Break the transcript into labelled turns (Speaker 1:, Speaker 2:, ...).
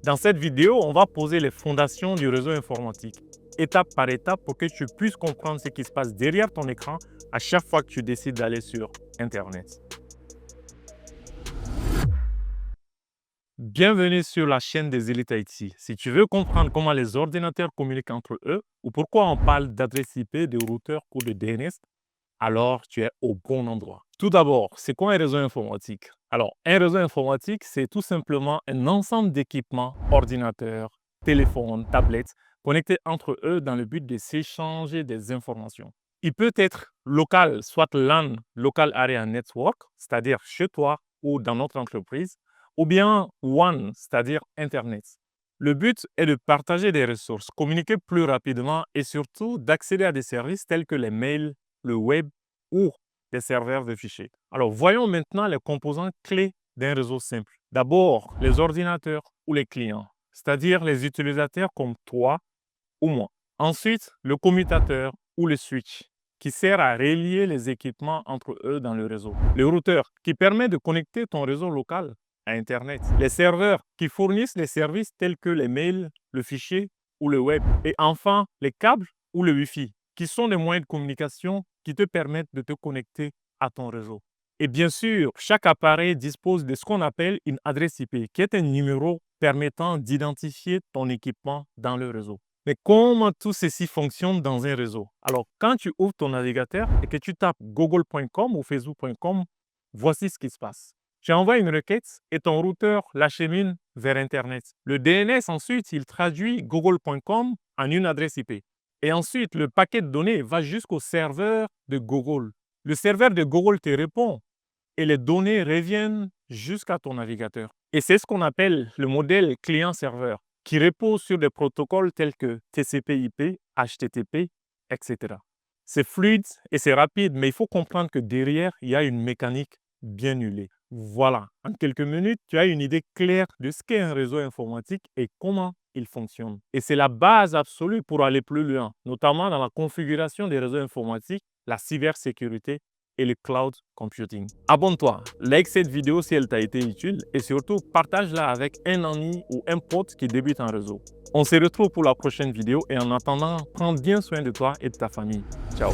Speaker 1: Dans cette vidéo, on va poser les fondations du réseau informatique, étape par étape pour que tu puisses comprendre ce qui se passe derrière ton écran à chaque fois que tu décides d'aller sur Internet. Bienvenue sur la chaîne des élites IT. Si tu veux comprendre comment les ordinateurs communiquent entre eux ou pourquoi on parle d'adresse IP, de routeur ou de DNS, alors tu es au bon endroit. Tout d'abord, c'est quoi un réseau informatique? Alors, un réseau informatique, c'est tout simplement un ensemble d'équipements, ordinateurs, téléphones, tablettes, connectés entre eux dans le but de s'échanger des informations. Il peut être local, soit LAN, Local Area Network, c'est-à-dire chez toi ou dans notre entreprise, ou bien WAN, c'est-à-dire Internet. Le but est de partager des ressources, communiquer plus rapidement et surtout d'accéder à des services tels que les mails, le web ou des serveurs de fichiers. Alors, voyons maintenant les composants clés d'un réseau simple. D'abord, les ordinateurs ou les clients, c'est-à-dire les utilisateurs comme toi ou moi. Ensuite, le commutateur ou le switch, qui sert à relier les équipements entre eux dans le réseau. Le routeur, qui permet de connecter ton réseau local à Internet. Les serveurs, qui fournissent les services tels que les mails, le fichier ou le web. Et enfin, les câbles ou le Wi-Fi, qui sont des moyens de communication qui te permettent de te connecter à ton réseau. Et bien sûr, chaque appareil dispose de ce qu'on appelle une adresse IP, qui est un numéro permettant d'identifier ton équipement dans le réseau. Mais comment tout ceci fonctionne dans un réseau? Alors, quand tu ouvres ton navigateur et que tu tapes google.com ou facebook.com, voici ce qui se passe. Tu envoies une requête et ton routeur l'achemine vers Internet. Le DNS, ensuite, il traduit google.com en une adresse IP. Et ensuite, le paquet de données va jusqu'au serveur de Google. Le serveur de Google te répond et les données reviennent jusqu'à ton navigateur. Et c'est ce qu'on appelle le modèle client-serveur, qui repose sur des protocoles tels que TCP/IP, HTTP, etc. C'est fluide et c'est rapide, mais il faut comprendre que derrière, il y a une mécanique bien huilée. Voilà, en quelques minutes, tu as une idée claire de ce qu'est un réseau informatique et comment il fonctionne. Et c'est la base absolue pour aller plus loin, notamment dans la configuration des réseaux informatiques, la cybersécurité et le cloud computing. Abonne-toi, like cette vidéo si elle t'a été utile et surtout partage-la avec un ami ou un pote qui débute en réseau. On se retrouve pour la prochaine vidéo et en attendant, prends bien soin de toi et de ta famille. Ciao!